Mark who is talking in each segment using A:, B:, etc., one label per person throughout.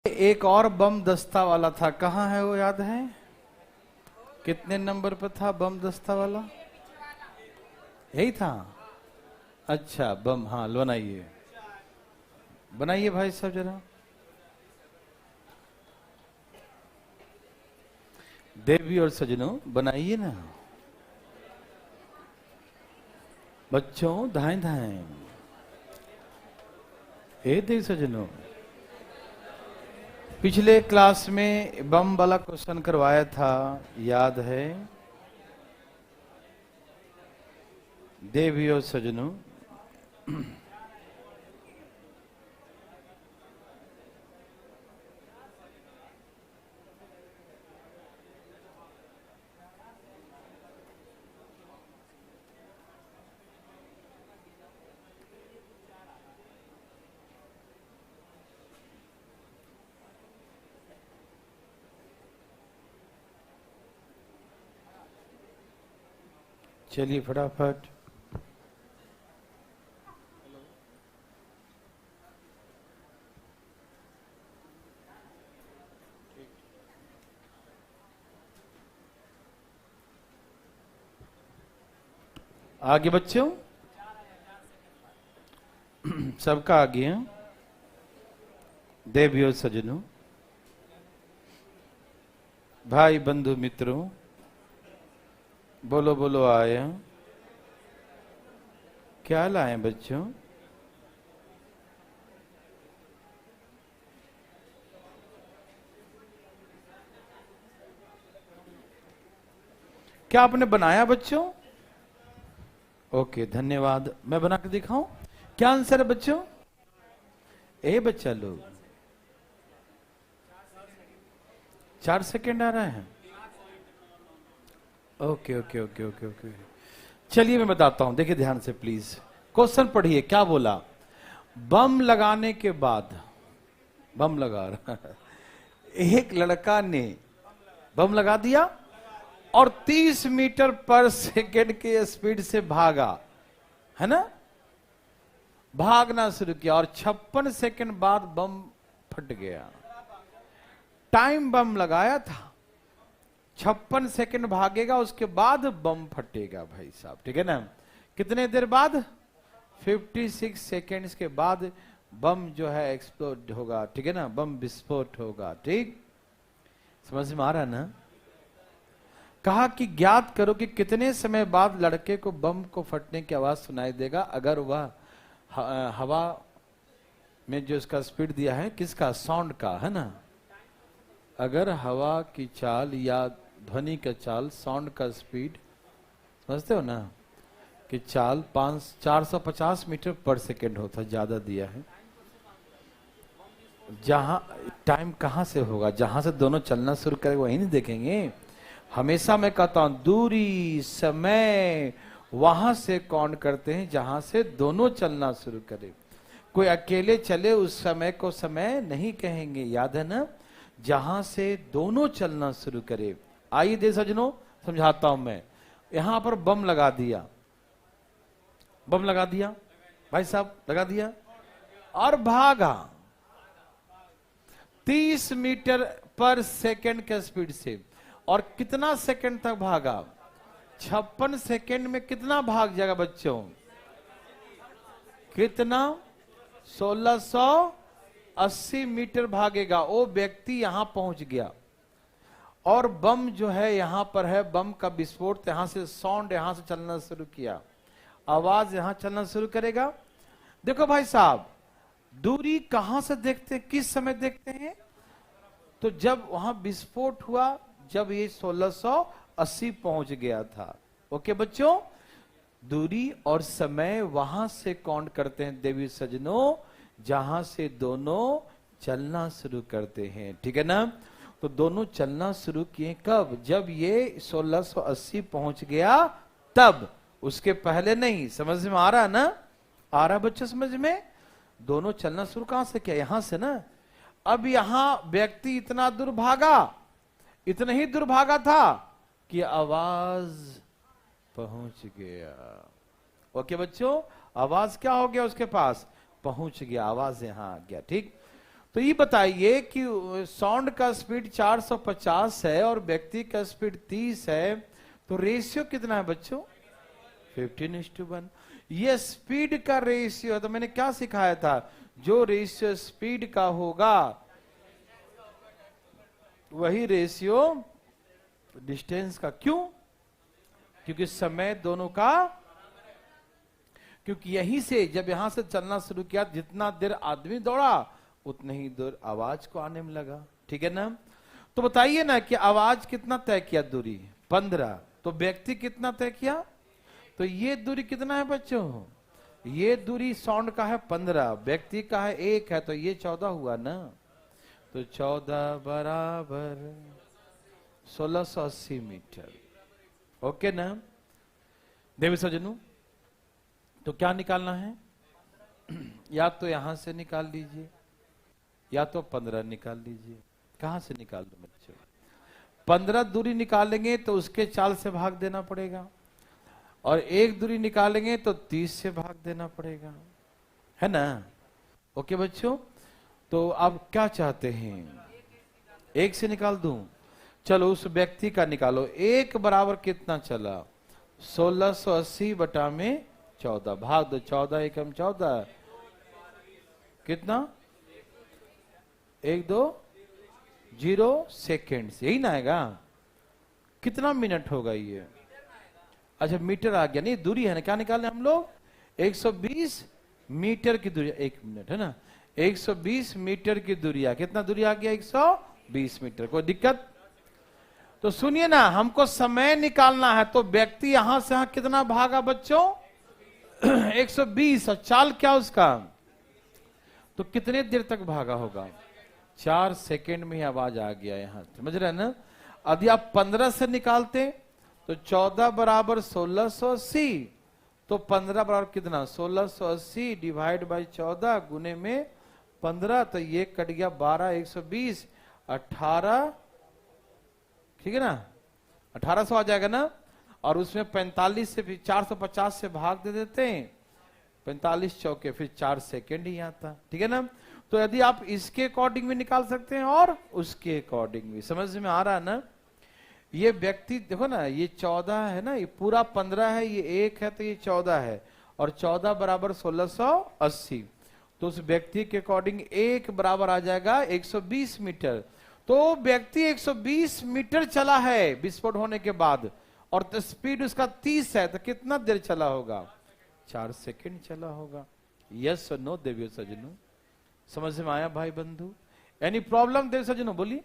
A: एक और बम दस्ता वाला था, कहाँ है वो, याद है? कितने नंबर पर था बम दस्ता वाला? यही था। अच्छा बम, हाँ बनाइए बनाइए भाई साहब जरा। देवी और सजनों बनाइए ना बच्चों, धाएं धाएं। ए देवी सजनों, पिछले क्लास में बम वाला क्वेश्चन करवाया था, याद है? देवी और सजनों, चलिए फटाफट। आगे बच्चों, सबका आगे है। देवी और सजनों, भाई बंधु मित्रों, बोलो बोलो आए। क्या लाए बच्चों? क्या आपने बनाया बच्चों? ओके धन्यवाद। मैं बना के दिखाऊं? क्या आंसर है बच्चों? ए बच्चा लोग 4 सेकेंड आ रहा है। Okay okay okay okay okay, चलिए मैं बताता हूं, देखिए ध्यान से प्लीज। क्वेश्चन पढ़िए, क्या बोला? बम लगाने के बाद, बम लगा रहा एक लड़का ने बम लगा दिया और 30 मीटर पर सेकेंड के स्पीड से भागा, है ना? भागना शुरू किया और 56 सेकेंड बाद बम फट गया। टाइम बम लगाया था, 56 सेकेंड भागेगा, उसके बाद बम फटेगा भाई साहब, ठीक है ना? कितने देर बाद? 56 सेकेंड्स के बाद बम जो है एक्सप्लोड होगा, ठीक है ना? बम विस्फोट होगा, ठीक? समझ में आ रहा है ना? कहा कि ज्ञात करो कि कितने समय बाद लड़के को बम को फटने की आवाज सुनाई देगा अगर वह हवा में जो इसका स्पीड दिया है, किसका? साउंड का, है ना? अगर हवा की चाल या ध्वनि का चाल, साउंड का स्पीड, समझते हो ना कि चाल 450 मीटर पर सेकेंड होता, ज्यादा दिया है। जहां टाइम कहां से होगा? जहां से दोनों चलना शुरू करेंगे वही नहीं देखेंगे। हमेशा मैं कहता हूं दूरी समय वहां से काउंट करते हैं जहां से दोनों चलना शुरू करें। कोई अकेले चले उस समय को समय नहीं कहेंगे, याद है ना? जहां से दोनों चलना शुरू करे। आइए दे सजनों, समझाता हूं मैं। यहां पर बम लगा दिया, बम लगा दिया भाई साहब, लगा दिया और भागा 30 मीटर पर सेकेंड के स्पीड से। और कितना सेकेंड तक भागा? 56 सेकेंड में कितना भाग जाएगा बच्चों? कितना? 1680 मीटर भागेगा। वो व्यक्ति यहां पहुंच गया और बम जो है यहां पर है, बम का विस्फोट, यहां से साउंड यहां से चलना शुरू किया, आवाज यहां चलना शुरू करेगा। देखो भाई साहब, दूरी कहां से देखते हैं, किस समय देखते हैं? तो जब वहां विस्फोट हुआ, जब ये 1680 पहुंच गया था। ओके बच्चों, दूरी और समय वहां से काउंट करते हैं देवी सजनों जहां से दोनों चलना शुरू करते हैं, ठीक है ना? तो दोनों चलना शुरू किए कब? जब ये 1680 पहुंच गया तब, उसके पहले नहीं। समझ में आ रहा है ना? आ रहा बच्चों समझ में? दोनों चलना शुरू कहां से किया? यहां से ना। अब यहां व्यक्ति इतना दूर भागा, इतना ही दूर भागा था कि आवाज पहुंच गया। ओके बच्चों, आवाज क्या हो गया? उसके पास पहुंच गया, आवाज यहां आ गया, ठीक? तो ये बताइए कि साउंड का स्पीड 450 है और व्यक्ति का स्पीड 30 है, तो रेशियो कितना है बच्चों? 15:1। ये स्पीड का रेशियो है। तो मैंने क्या सिखाया था? जो रेशियो स्पीड का होगा वही रेशियो डिस्टेंस का। क्यों? क्योंकि समय दोनों का, क्योंकि यहीं से जब यहां से चलना शुरू किया, जितना देर आदमी दौड़ा उतने ही देर आवाज को आने में लगा। ठीक है ना? तो बताइए ना कि आवाज कितना तय किया दूरी? 15। तो व्यक्ति कितना तय किया? तो ये दूरी कितना है बच्चों? ये दूरी साउंड का है 15, व्यक्ति का है 1 है, तो ये 14 हुआ ना। तो 14 बराबर 1680 मीटर। ओके ना देवी सजनू? तो क्या निकालना है? या तो यहां से निकाल लीजिए या तो 15 निकाल लीजिए। कहां से निकाल दो बच्चों? 15 दूरी निकालेंगे तो उसके 4 से भाग देना पड़ेगा, और 1 दूरी निकालेंगे तो 30 से भाग देना पड़ेगा, है ना? ओके बच्चों, तो आप क्या चाहते हैं? 1 से निकाल दूं? चलो उस व्यक्ति का निकालो। 1 बराबर कितना चला? 1680 बटा में 14, भाग दो। 14 एकम 14, कितना? 1 2 0 सेकेंड, यही ना आएगा? कितना मिनट होगा ये? अच्छा मीटर आ गया, नहीं दूरी है ना, क्या निकालने हम लोग? 120 मीटर की दूरी। 1 मिनट है ना, 120 मीटर की दूरी। कितना दूरी आ गया? 120 मीटर। कोई दिक्कत? तो सुनिए ना, हमको समय निकालना है, तो व्यक्ति यहां से यहां कितना भागा बच्चों? 120। और चाल क्या उसका? तो कितने देर तक भागा होगा? 4 सेकेंड में ही आवाज आ गया यहां, समझ रहे हैं ना? यदि आप 15 से निकालते तो 14 बराबर 1680, तो 15 बराबर कितना? 1680 डिवाइड बाई 14 गुने में 15, तो ये कट गया 12, 120, 18, ठीक है ना? 1800 आ जाएगा ना। और उसमें 45 से फिर 450 से भाग दे देते हैं, 45 चौके फिर 4 सेकेंड ही आता, ठीक है ना? तो यदि आप इसके अकॉर्डिंग भी निकाल सकते हैं और उसके अकॉर्डिंग भी। समझ में आ रहा है ना? ये व्यक्ति देखो ना, ये 14 है ना, ये पूरा 15 है, ये 1 है, तो ये 14 है, और 14 बराबर 1680। तो उस व्यक्ति के अकॉर्डिंग 1 बराबर आ जाएगा 120 मीटर। तो व्यक्ति 120 मीटर चला है विस्फोट होने के बाद, और तो स्पीड उसका 30 है, तो कितना देर चला होगा? 4 सेकेंड चला होगा। यस और नो देवियो सजनों? समझ में आया भाई बंधु? एनी प्रॉब्लम देव सजनों? बोलिए।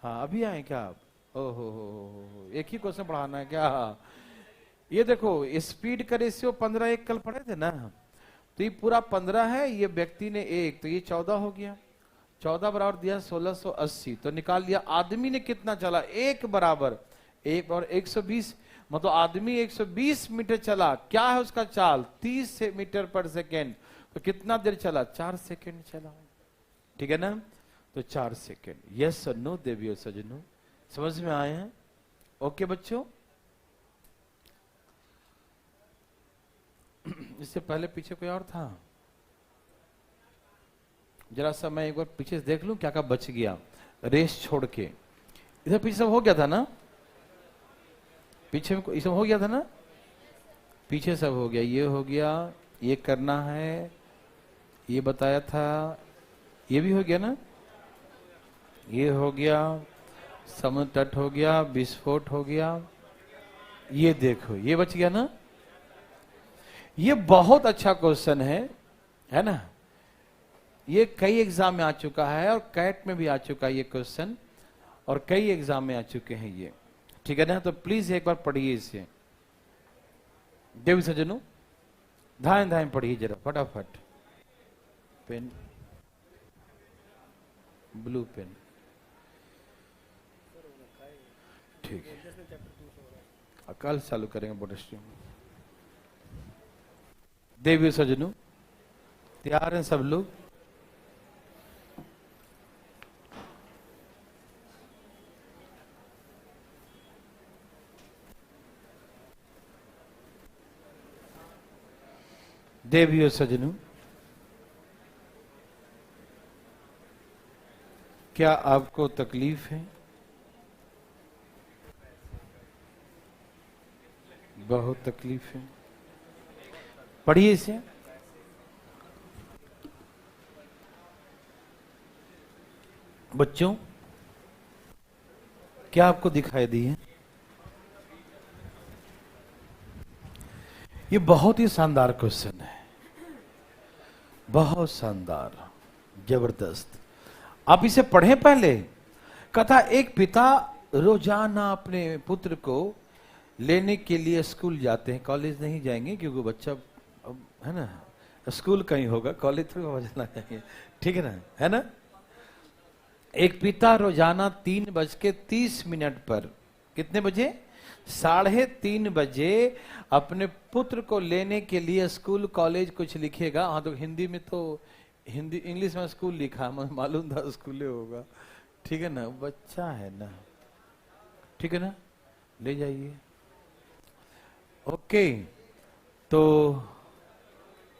A: हाँ अभी आए क्या आप? ओहो, एक ही क्वेश्चन पढ़ाना है क्या? ये देखो, स्पीड का रेशियो 15 1 कल पढ़े थे ना, तो ये पूरा 15 है, ये व्यक्ति ने 1, तो ये 14 हो गया। 14 बराबर दिया 1680, तो निकाल लिया आदमी ने कितना चला? 1 बराबर 120, मतलब आदमी 120 मीटर चला। क्या है उसका चाल? 30 मीटर पर सेकेंड। तो कितना देर चला? 4 सेकेंड चला, ठीक है ना? तो 4 सेकेंड। यस और नो देवियो सजनों? समझ में आए हैं? ओके बच्चों? इससे पहले पीछे कोई और था? जरा सा मैं एक बार पीछे से देख लूं क्या क्या बच गया रेस छोड़ के। इधर पीछे सब हो गया था ना? पीछे में ये सब हो गया था ना? पीछे सब हो गया, ये हो गया, ये करना है, ये बताया था, ये भी हो गया ना? ये हो गया, समुद्र तट हो गया, विस्फोट हो गया, ये देखो ये बच गया ना? ये बहुत अच्छा क्वेश्चन है ना? ये कई एग्जाम में आ चुका है, और कैट में भी आ चुका है ये क्वेश्चन, और कई एग्जाम में आ चुके हैं ये, ठीक है ना? तो प्लीज एक बार पढ़िए इसे देवी सजनों, धाएं धाएं पढ़िए जरा फटाफट। पेन, ब्लू पेन, ठीक है, कल चालू करेंगे बोर्ड स्ट्रीम। देवी सजनों तैयार हैं सब लोग? देवियों सजनों, क्या आपको तकलीफ है? बहुत तकलीफ है। पढ़िए इसे। बच्चों, क्या आपको दिखाई दी है? ये बहुत ही शानदार क्वेश्चन है, बहुत शानदार, जबरदस्त। आप इसे पढ़ें पहले। कथा, एक पिता रोजाना अपने पुत्र को लेने के लिए स्कूल जाते हैं, कॉलेज नहीं जाएंगे क्योंकि बच्चा अब है ना, स्कूल कहीं होगा, कॉलेज थोड़ा बजना चाहिए, ठीक है ना, है ना। एक पिता रोजाना 3:30 पर, कितने बजे? 3:30 बजे अपने पुत्र को लेने के लिए स्कूल कॉलेज कुछ लिखेगा। हाँ, तो हिंदी में तो हिंदी इंग्लिश में स्कूल लिखा, मुझे मालूम था स्कूल होगा, ठीक है ना, बच्चा है ना, ठीक है ना, ले जाइए। ओके, तो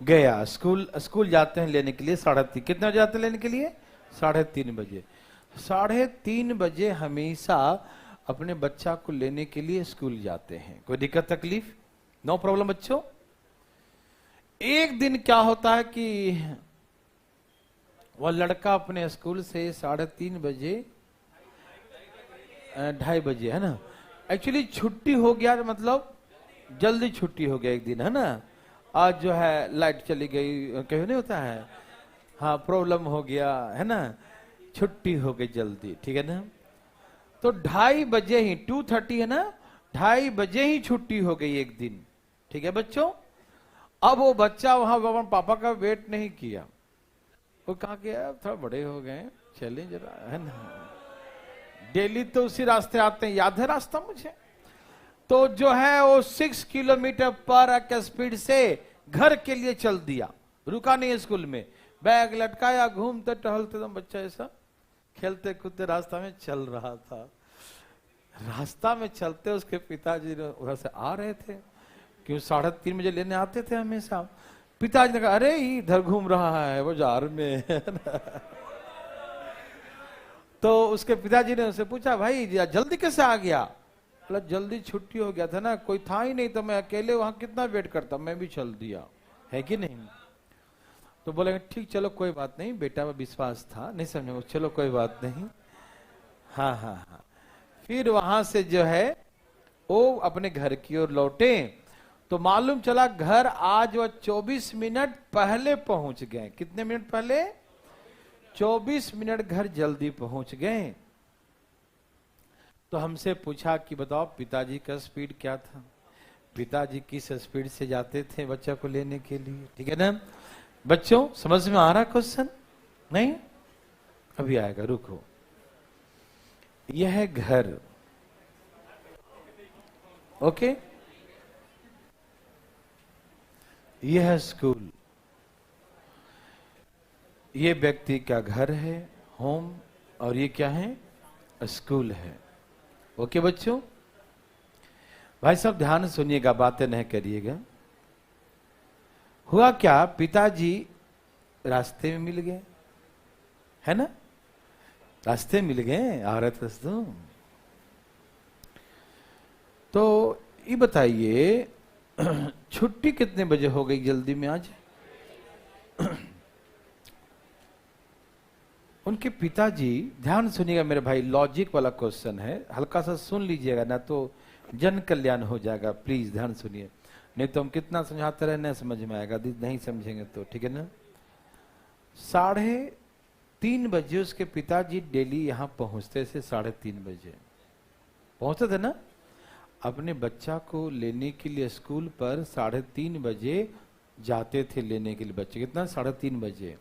A: गया स्कूल जाते हैं लेने के लिए 3:30। कितने बजे जाते हैं लेने के लिए? 3:30 बजे। 3:30 बजे हमेशा अपने बच्चा को लेने के लिए स्कूल जाते हैं। कोई दिक्कत तकलीफ? नो प्रॉब्लम बच्चों। एक दिन क्या होता है कि वह लड़का अपने स्कूल से 3:30 बजे 2:30 बजे, है ना, एक्चुअली छुट्टी हो गया, मतलब जल्दी छुट्टी हो गया एक दिन, है ना। आज जो है लाइट चली गई, कहीं नहीं होता है, हाँ, प्रॉब्लम हो गया, है ना, छुट्टी हो गई जल्दी, ठीक है ना। तो 2:30 बजे ही, 2:30 है ना, 2:30 बजे ही छुट्टी हो गई एक दिन, ठीक है बच्चों। अब वो बच्चा वहां पापा का वेट नहीं किया, वो कहा गया, थोड़ा बड़े हो गए, चले जरा, है ना, डेली तो उसी रास्ते आते हैं, याद है रास्ता मुझे। तो जो है वो 6 किलोमीटर पर स्पीड से घर के लिए चल दिया, रुका नहीं स्कूल में, बैग लटकाया, घूमते टहलते तो बच्चा ऐसा खेलते कूदते रास्ता में चल रहा था। रास्ता में चलते उसके पिताजी उधर से आ रहे थे, क्यों 3:30 बजे लेने आते थे हमेशा। पिताजी ने कहा, अरे इधर घूम रहा है बाजार में तो उसके पिताजी ने उससे पूछा, भाई जल्दी कैसे आ गया? बोला, जल्दी छुट्टी हो गया था ना, कोई था ही नहीं, तो मैं अकेले वहां कितना वेट करता, मैं भी चल दिया, है कि नहीं। तो बोले, ठीक, चलो कोई बात नहीं, बेटा में विश्वास था, नहीं समझो, चलो कोई बात नहीं, हाँ हाँ हाँ। फिर वहां से जो है वो अपने घर की ओर लौटे, तो मालूम चला घर आज वह 24 मिनट पहले पहुंच गए। कितने मिनट पहले? 24 मिनट घर जल्दी पहुंच गए। तो हमसे पूछा कि बताओ पिताजी का स्पीड क्या था, पिताजी किस स्पीड से जाते थे बच्चा को लेने के लिए, ठीक है ना बच्चों। समझ में आ रहा क्वेश्चन? नहीं, अभी आएगा, रुको। यह है घर, ओके, यह है स्कूल, ये व्यक्ति का घर है, होम, और ये क्या है? स्कूल है। ओके बच्चों, भाई साहब ध्यान सुनिएगा, बातें नहीं करिएगा। हुआ क्या, पिताजी रास्ते में मिल गए, है ना, रास्ते मिल गए, आ रहे थे तो ये बताइए छुट्टी कितने बजे हो गई जल्दी में आज? उनके पिताजी, ध्यान सुनिएगा मेरे भाई, लॉजिक वाला क्वेश्चन है, हल्का सा सुन लीजिएगा ना तो जन कल्याण हो जाएगा, प्लीज ध्यान सुनिए, नहीं तो हम कितना समझाते रहे नहीं समझ में आएगा, नहीं समझेंगे तो, ठीक है ना। 3:30 बजे उसके पिताजी डेली यहां पहुंचते थे, 3:30 बजे पहुंचते थे ना, अपने बच्चा को लेने के लिए स्कूल पर 3:30 बजे जाते थे लेने के लिए बच्चे। कितना? 3:30 बजे।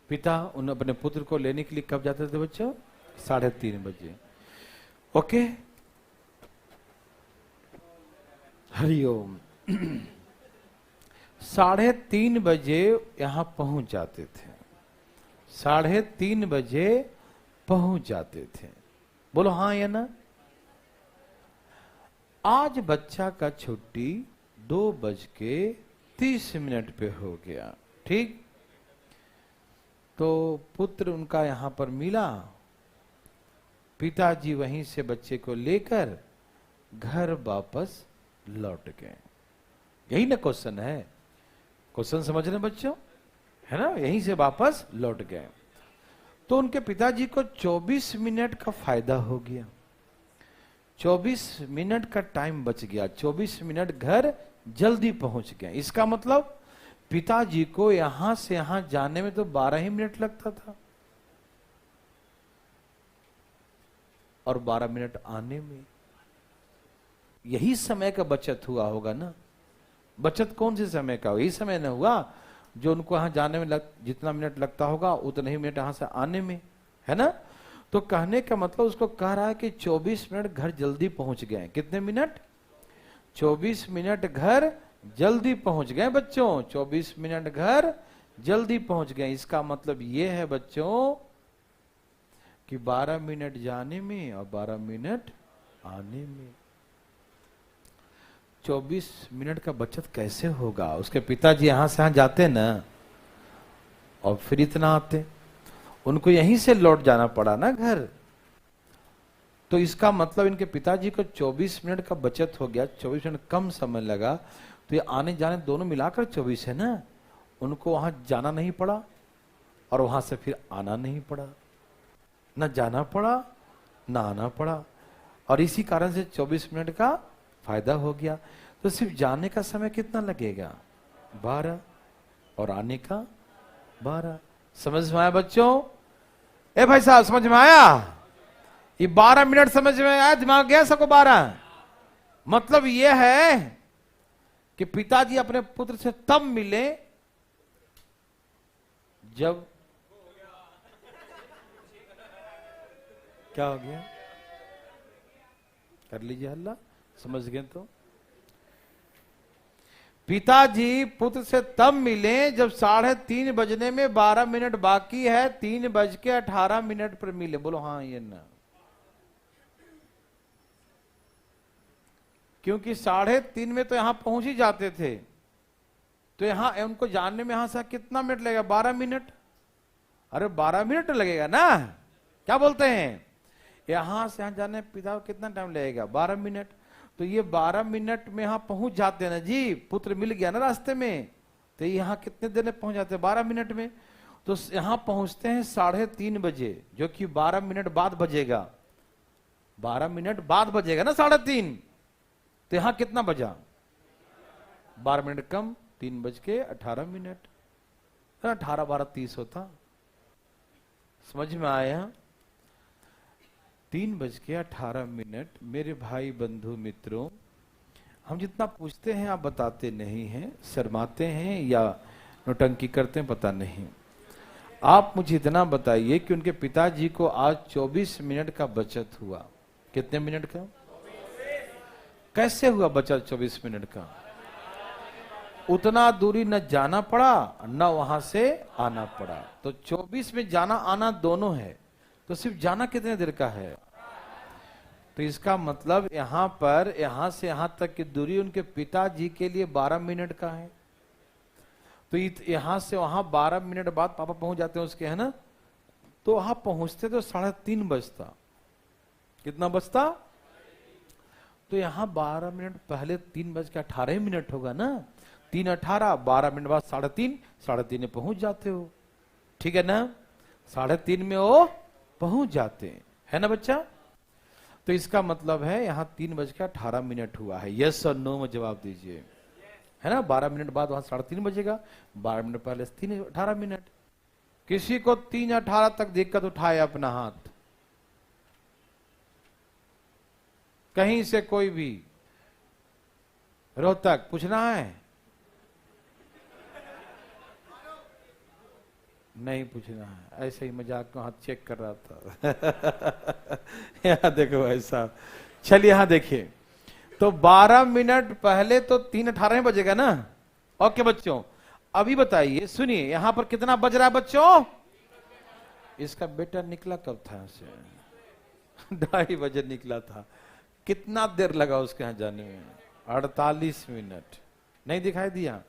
A: पिता उन अपने पुत्र को लेने के लिए कब जाते थे बच्चों? 3:30 बजे। ओके, हरिओम। 3:30 बजे यहां पहुंच जाते थे, 3:30 बजे पहुंच जाते थे, बोलो हाँ या ना। आज बच्चा का छुट्टी 2:30 पे हो गया, ठीक। तो पुत्र उनका यहां पर मिला, पिताजी वहीं से बच्चे को लेकर घर वापस लौट गए। यही ना क्वेश्चन है, क्वेश्चन समझ रहे बच्चों, है ना? यहीं से वापस लौट गए। तो उनके पिताजी को 24 मिनट का फायदा हो गया, 24 मिनट का टाइम बच गया, 24 मिनट घर जल्दी पहुंच गए। इसका मतलब पिताजी को यहां से यहां जाने में तो 12 ही मिनट लगता था और 12 मिनट आने में। यही समय का बचत हुआ होगा ना? बचत कौन से समय का? यही समय न हुआ जो उनको यहां जाने में जितना मिनट लगता होगा उतने ही मिनट यहां से आने में, है ना? तो कहने का मतलब उसको कह रहा है कि 24 मिनट घर जल्दी पहुंच गए। कितने मिनट? 24 मिनट घर जल्दी पहुंच गए बच्चों, 24 मिनट घर जल्दी पहुंच गए। इसका मतलब ये है बच्चों कि 12 मिनट जाने में और 12 मिनट आने में। 24 मिनट का बचत कैसे होगा? उसके पिताजी यहां से यहां जाते ना और फिर इतना आते, उनको यहीं से लौट जाना पड़ा ना घर। तो इसका मतलब इनके पिताजी को 24 मिनट का बचत हो गया, 24 मिनट कम समय लगा। तो ये आने जाने दोनों मिलाकर 24 है ना, उनको वहां जाना नहीं पड़ा और वहां से फिर आना नहीं पड़ा, ना जाना पड़ा ना आना पड़ा, और इसी कारण से 24 मिनट का फायदा हो गया। तो सिर्फ जाने का समय कितना लगेगा? 12, और आने का 12। समझ में आया बच्चों? ए भाई साहब समझ में आया? ये 12 मिनट समझ में आया? दिमाग गया सबको? 12 मतलब यह है कि पिताजी अपने पुत्र से तब मिले जब क्या हो गया? कर लीजिए हल्ला, समझ गए? तो पिताजी पुत्र से तब मिले जब 3:30 बजने में 12 मिनट बाकी है, 3:18 पर मिले। बोलो हाँ ये ना, क्योंकि 3:30 में तो यहां पहुंच ही जाते थे, तो यहां उनको जानने में यहां से कितना मिनट लगेगा? 12 मिनट। अरे 12 मिनट लगेगा ना, क्या बोलते हैं? यहां से यहां जाने पिता को कितना टाइम लगेगा? 12 मिनट। तो ये 12 मिनट में यहां पहुंच जाते हैं ना जी, पुत्र मिल गया ना रास्ते में, तो यहां कितने देर में पहुंच जाते हैं? 12 मिनट में। तो यहां पहुंचते हैं 3:30 बजे, जो कि 12 मिनट बाद बजेगा, 12 मिनट बाद बजेगा ना 3:30। तो यहां कितना बजा? 12 मिनट कम, 3:18। 18 12 30 होता। समझ में आया? 3:18। मेरे भाई बंधु मित्रों, हम जितना पूछते हैं आप बताते नहीं हैं, शर्माते हैं या नौटंकी करते हैं, पता नहीं। आप मुझे इतना बताइए कि उनके पिताजी को आज 24 मिनट का बचत हुआ। कितने मिनट का? कैसे हुआ बचत 24 मिनट का? उतना दूरी न जाना पड़ा न वहां से आना पड़ा। तो 24 में जाना आना दोनों है, तो सिर्फ जाना कितने देर का है? तो इसका मतलब यहां पर यहां से यहां तक की दूरी उनके पिताजी के लिए 12 मिनट का है। तो यहां से वहां 12 मिनट बाद पापा पहुंच जाते हैं उसके, है ना? तो वहां पहुंचते तो 3:30 बजता। कितना बजता? तो यहां 12 मिनट पहले 3:18 होगा ना, 3:18, 12 मिनट बाद 3:30, 3:30 में पहुंच जाते हो, ठीक है ना? 3:30 में वो पहुंच जाते हैं, है ना बच्चा? तो इसका मतलब है यहां 3:18 हुआ है। यस और नो में जवाब दीजिए, है ना? 12 मिनट बाद वहां 3:30 बजेगा, 12 मिनट पहले 3:18। किसी को 3:18 तक दिक्कत उठाए अपना हाथ, कहीं से कोई भी, रोहतक पूछना है? नहीं पूछना है, ऐसे ही मजाक में हाथ चेक कर रहा था। यहां देखो ऐसा। चलिए यहां देखिए, तो 12 मिनट पहले तो 3:18 बजेगा ना। ओके बच्चों, अभी बताइए, सुनिए यहां पर कितना बज रहा है बच्चों? इसका बेटा निकला कब था से? 2:30 बजे निकला था। कितना देर लगा उसके यहां जाने में? 48 मिनट। नहीं दिखाई दिया?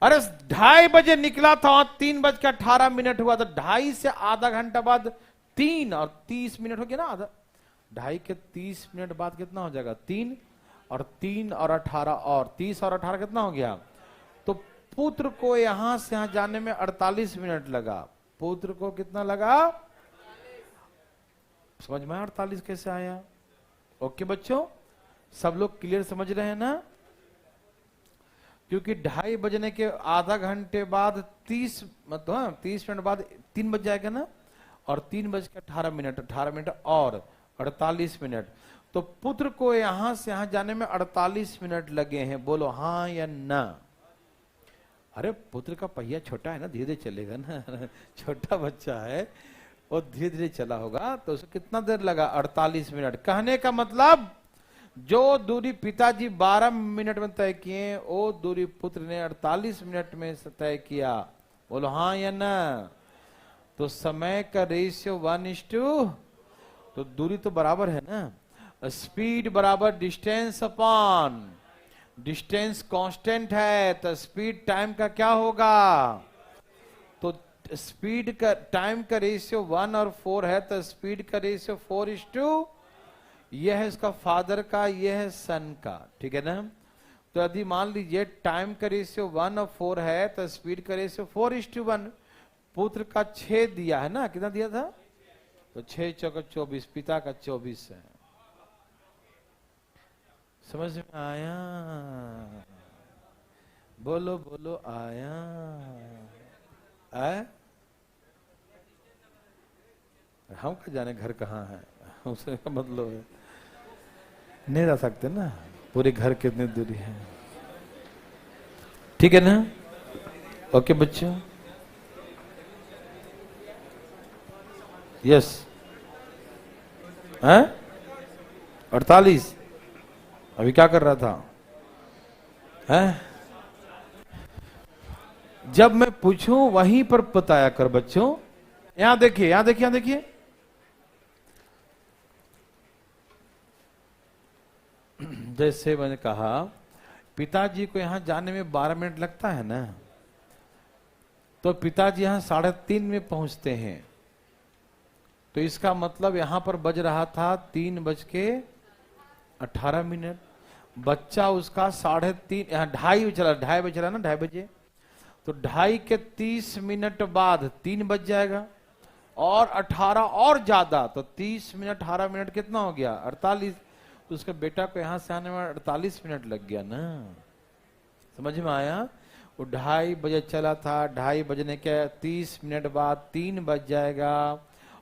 A: अरे 2:30 बजे निकला था, 3:18 हुआ, तो 2:30 से आधा घंटा बाद 3 और 30 मिनट हो गया ना, आधा 2.5 के 30 मिनट बाद कितना हो जाएगा 3 और 30 और 18 कितना हो गया। तो पुत्र को यहां से यहां जाने में 48 मिनट लगा। पुत्र को कितना लगा, समझ में 48 कैसे आया। ओके बच्चों, सब लोग क्लियर समझ रहे हैं ना। क्योंकि 2:30 बजने के आधा घंटे बाद 30 मतलब 30 मिनट बाद 3 बज जाएगा ना, और 3:18 18 मिनट और 48 मिनट। तो पुत्र को यहां से यहां जाने में 48 मिनट लगे हैं। बोलो हाँ या ना। अरे पुत्र का पहिया छोटा है ना, धीरे धीरे चलेगा ना छोटा बच्चा है, वो धीरे धीरे चला होगा, तो उसको कितना देर लगा 48 मिनट। कहने का मतलब जो दूरी पिताजी 12 मिनट में तय किए, वो दूरी पुत्र ने 48 मिनट में तय किया। बोलो हाँ या ना। तो समय का रेशियो 1:2, तो दूरी तो बराबर है ना। स्पीड बराबर डिस्टेंस अपॉन डिस्टेंस कांस्टेंट है, तो स्पीड टाइम का क्या होगा। तो स्पीड का टाइम का रेशियो 1 और 4 है, तो स्पीड का रेशियो 4:2। यह है इसका फादर का, यह है सन का, ठीक है ना। तो यदि मान लीजिए टाइम का रेशियो 1 और 4 है, तो स्पीड का रेशियो 4:1। पुत्र का 6 दिया है ना, कितना दिया था, तो 6 चौका 24, पिता का 24 है। समझ में आया। बोलो बोलो आया। आए? हम क्या जाने घर कहाँ है, उसका मतलब है नहीं रह सकते ना, पूरे घर कितनी दूरी है। ठीक है ना। ओके बच्चों, यस है 48। अभी क्या कर रहा था है? जब मैं पूछूं वहीं पर बताया कर बच्चों। यहां देखिए, यहां देखिए, यहां देखिए, जैसे मैंने कहा पिताजी को यहां जाने में 12 मिनट लगता है ना, तो पिताजी यहां 3:30 में पहुंचते हैं, तो इसका मतलब यहां पर बज रहा था 3:18। बच्चा उसका 3:30, यहाँ 2:30 चला, 2:30 बज रहा ना, 2:30 बजे, तो 2:30 के 30 मिनट बाद 3 बज जाएगा, और 18 और ज्यादा, तो 30 मिनट 18 मिनट कितना हो गया 48। तो उसके बेटा को यहां से आने में 48 मिनट लग गया ना। समझ में आया। वो 2:30 बजे चला था, 2:30 बजने के 30 मिनट बाद 3 बज जाएगा,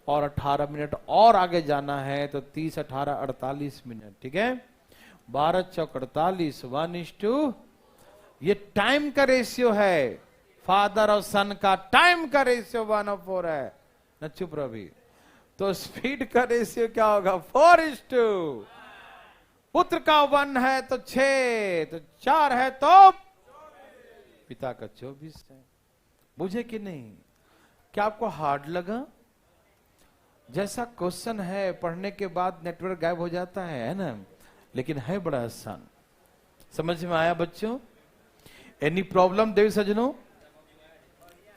A: और 18 मिनट और आगे जाना है, तो 30 18 48 मिनट, ठीक है। 12 चौक 48, 1:2। ये टाइम का रेशियो है, फादर और सन का टाइम का रेशियो 1:4 है न। चुप रवि। तो स्पीड का रेशियो क्या होगा 4:2। पुत्र का 1 है तो 6, तो 4 है तो पिता का 24 है। बुझे कि नहीं? क्या आपको हार्ड लगा? जैसा क्वेश्चन है पढ़ने के बाद नेटवर्क गायब हो जाता है ना, लेकिन है बड़ा आसान। समझ में आया बच्चों? एनी प्रॉब्लम देवी सजनों?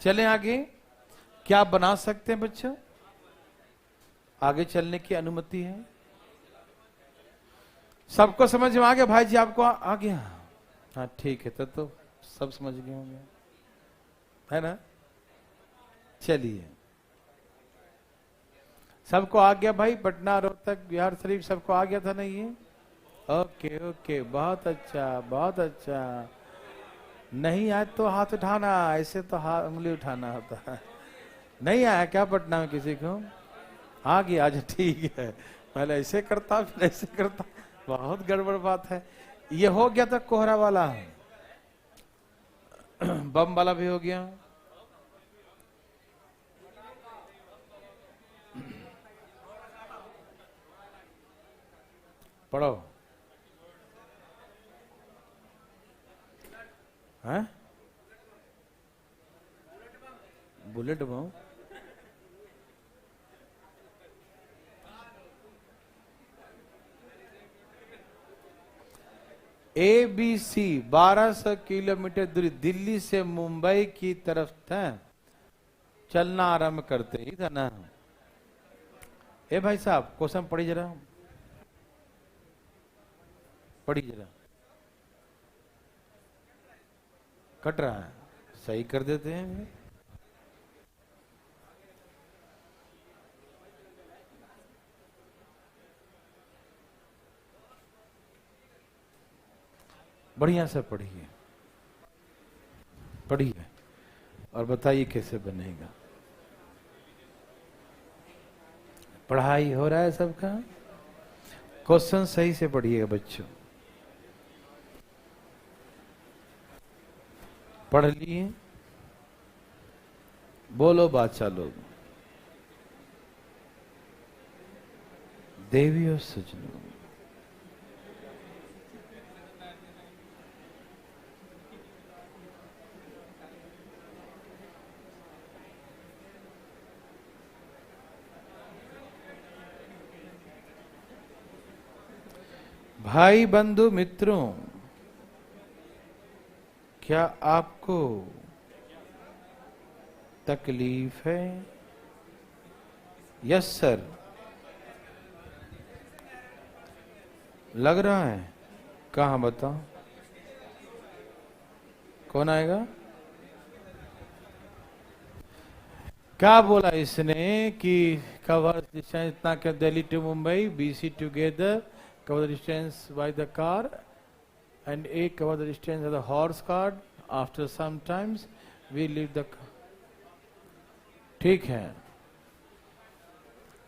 A: चलें आगे। क्या बना सकते हैं बच्चों? आगे चलने की अनुमति है। सबको समझ में आ गया? भाई जी आपको आ गया? हाँ ठीक है, तो सब समझ गए होंगे, है ना। चलिए, सबको आ गया भाई? पटना, रोहतक, बिहार शरीफ सबको आ गया था ना ये? ओके ओके, बहुत अच्छा बहुत अच्छा। नहीं आए तो हाथ उठाना, ऐसे तो हाथ उंगली उठाना होता है। नहीं आया क्या पटना में किसी को? आ गया आज, ठीक है। पहले ऐसे करता फिर ऐसे करता, बहुत गड़बड़ बात है। ये हो गया था कोहरा वाला, बम वाला भी हो गया। पढ़ो है बुलेट बम। ABC 1200 किलोमीटर दूरी दिल्ली से मुंबई की तरफ था, चलना आरंभ करते ही था ना। ए भाई साहब क्वेश्चन पढ़ी जरा, पढ़ी जरा। कट रहा है, सही कर देते हैं। बढ़िया से पढ़िए, पढ़िए और बताइए कैसे बनेगा। पढ़ाई हो रहा है सबका? क्वेश्चन सही से पढ़िएगा बच्चों। पढ़ लिए? बोलो बादशाह लोग। देवी और सजनों, भाई बंधु मित्रों, क्या आपको तकलीफ है? Yes sir. लग रहा है? कहाँ बताओ, कौन आएगा? क्या बोला इसने कि कवर डिस्टेंस इतना क्या, Delhi to Mumbai BC together, cover the distance by the car, and A cover the distance of the horse cart. After some times we leave the car. ठीक है,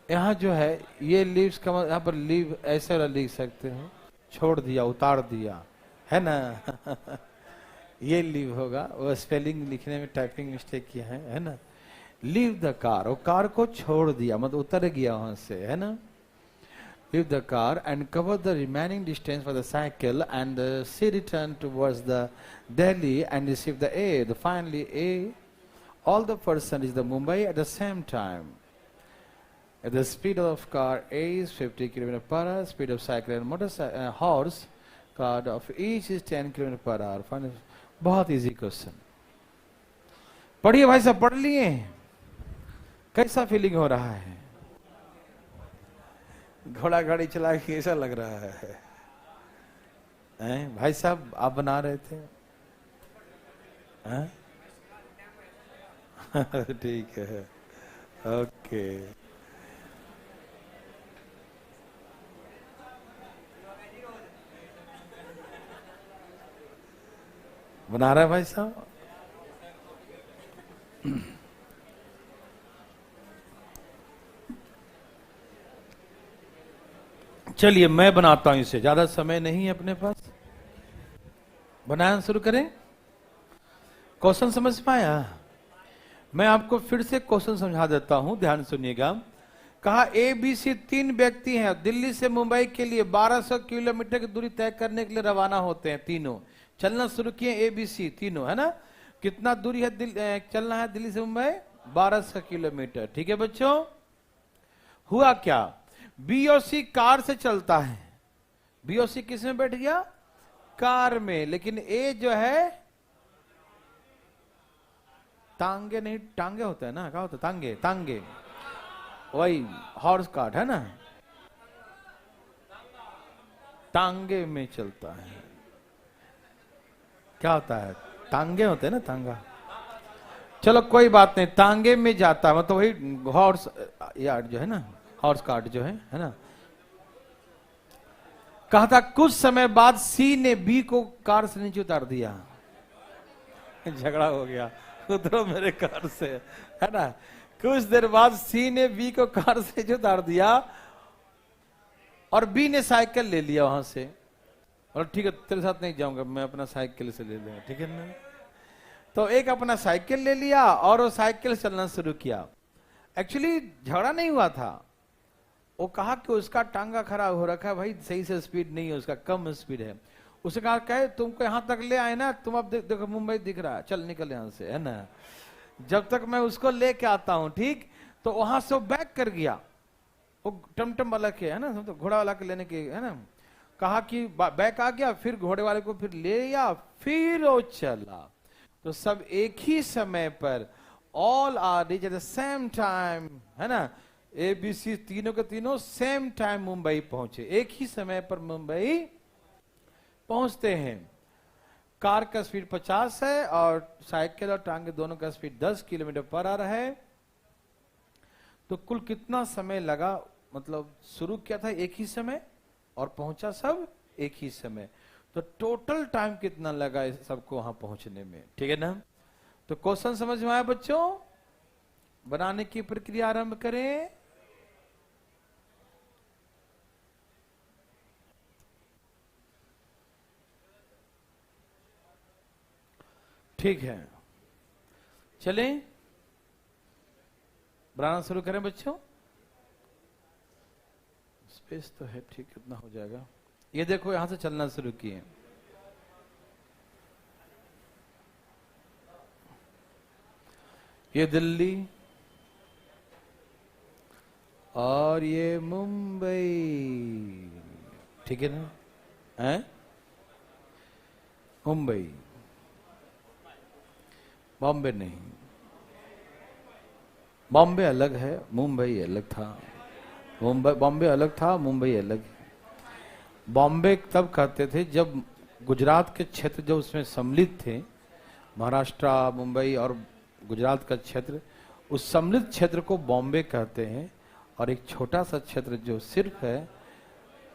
A: यहाँ जो है ये लीव्स का, यहाँ पर लीव ऐसे वाला लिख सकते हो, छोड़ दिया, उतार दिया, है ना? ये लीव होगा, वो स्पेलिंग लिखने में टाइपिंग मिस्टेक किया है ना? लीव द कार, वो कार को छोड़ दिया मतलब उतर गया वहां से, है ना? Leave the car and cover the remaining distance for the cycle, and she returned towards the Delhi and received the A. The finally A, all the person is the Mumbai at the same time. At the speed of car A is 50 km per hour, speed of cycle and motorcycle horse car of each is 10 km per hour. Finally, बहुत easy question. पढ़िए भाई साहब, पढ़ लिए? कैसा feeling हो रहा है? घोड़ा गाड़ी चला के कैसा लग रहा है? भाई साहब आप बना रहे थे? ठीक है, ओके। बना रहा है भाई साहब? चलिए मैं बनाता हूं इसे, ज्यादा समय नहीं है अपने पास। बनाना शुरू करें। क्वेश्चन समझ पाया? मैं आपको फिर से क्वेश्चन समझा देता हूं, ध्यान सुनिएगा। कहा ABC 3 व्यक्ति हैं, दिल्ली से मुंबई के लिए 1200 किलोमीटर की दूरी तय करने के लिए रवाना होते हैं। तीनों चलना शुरू किए, ABC तीनों, है ना? कितना दूरी है चलना है दिल्ली से मुंबई? 1200 किलोमीटर। ठीक है बच्चों, हुआ क्या? BOC कार से चलता है। BOC किस में बैठ गया? कार में। लेकिन A जो है तांगे नहीं, टांगे होता है ना, क्या होता है? तांगे, तांगे, वही हॉर्स कार्ट है ना, तांगे में चलता है। क्या होता है? तांगे होते हैं ना, तांगा। चलो कोई बात नहीं, तांगे में जाता है मतलब वही हॉर्स यार्ड जो है ना, हॉर्स कार्ट जो है ना। कहा था कुछ समय बाद C ने B को कार से नीचे उतार दिया। झगड़ा हो गया, उतरो मेरे कार से, है ना? कुछ देर बाद C ने B को कार से नीचे उतार दिया और B ने साइकिल ले लिया वहां से। और ठीक है, तेरे साथ नहीं जाऊंगा, मैं अपना साइकिल से ले लूंगा, ठीक है ना? तो एक अपना साइकिल ले लिया और वो साइकिल चलना शुरू किया। एक्चुअली झगड़ा नहीं हुआ था, वो कहा कि उसका टांगा खराब हो रखा है भाई, सही से स्पीड नहीं है उसका, कम स्पीड है। उसे कहा कहे तुमको यहां तक ले आए ना, तुम अब देखो मुंबई दिख रहा है, चल निकल यहां से, है ना? जब तक मैं उसको लेके आता हूं, ठीक? तो वहां से वो बैक कर गया, वो टमटम वाला के, है ना, तो घोड़ा वाला के लेने के, है ना? कहा कि बैक आ गया, फिर घोड़े वाले को फिर ले लिया, फिर वो चला। तो सब एक ही समय पर, all are reach at the same time, है ना, ए बी सी तीनों के तीनों सेम टाइम मुंबई पहुंचे, एक ही समय पर मुंबई पहुंचते हैं। कार का स्पीड 50 है और साइकिल और टांगे दोनों का स्पीड 10 किलोमीटर पर आवर है। तो कुल कितना समय लगा, मतलब शुरू किया था एक ही समय और पहुंचा सब एक ही समय, तो टोटल टाइम कितना लगा इस सबको वहां पहुंचने में, ठीक है ना। तो क्वेश्चन समझ में आया बच्चों? बनाने की प्रक्रिया आरंभ करें। ठीक है, चलें बनाना शुरू करें बच्चों। स्पेस तो है, ठीक, कितना हो जाएगा। ये देखो यहां से चलना शुरू किए, ये दिल्ली और ये मुंबई, ठीक है ना, हैं? मुंबई, बॉम्बे नहीं, बॉम्बे अलग है, मुंबई अलग था। मुंबई बॉम्बे अलग था, मुंबई अलग है। बॉम्बे तब कहते थे जब गुजरात के क्षेत्र जो उसमें सम्मिलित थे, महाराष्ट्र, मुंबई और गुजरात का क्षेत्र, उस सम्मिलित क्षेत्र को बॉम्बे कहते हैं। और एक छोटा सा क्षेत्र जो सिर्फ है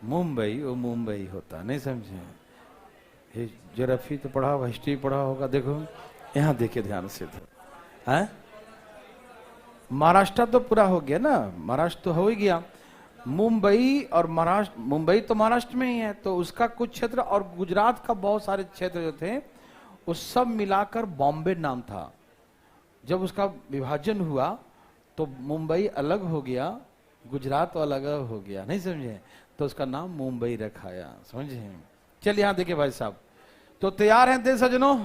A: मुंबई, वो मुंबई होता। नहीं समझे? ज्योग्राफी तो पढ़ा होगा, हिस्ट्री पढ़ा होगा। देखो यहाँ देखिए ध्यान से, तो है महाराष्ट्र तो पूरा हो गया ना, महाराष्ट्र तो हो ही गया। मुंबई और महाराष्ट्र, मुंबई तो महाराष्ट्र में ही है, तो उसका कुछ क्षेत्र और गुजरात का बहुत सारे क्षेत्र जो थे उस सब मिलाकर बॉम्बे नाम था। जब उसका विभाजन हुआ तो मुंबई अलग हो गया, गुजरात अलग हो गया। नहीं समझे? तो उसका नाम मुंबई रखाया। समझे? चलिए यहां देखिए भाई साहब, तो तैयार हैं देश सज्जनों?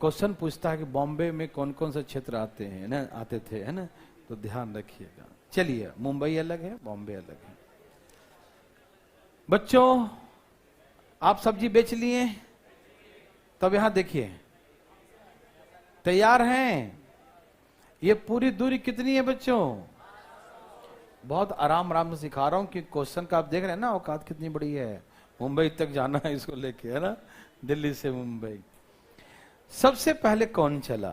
A: क्वेश्चन पूछता है कि बॉम्बे में कौन कौन से क्षेत्र आते हैं ना, आते थे, है ना, तो ध्यान रखिएगा। चलिए, मुंबई अलग है, बॉम्बे अलग है। बच्चों आप सब्जी बेच लिए, तब यहां देखिए, तैयार हैं? ये पूरी दूरी कितनी है बच्चों? बहुत आराम आराम से सिखा रहा हूं कि क्वेश्चन का आप देख रहे हैं ना, औकात कितनी बड़ी है। मुंबई तक जाना है इसको लेके, है ना, दिल्ली से मुंबई। सबसे पहले कौन चला?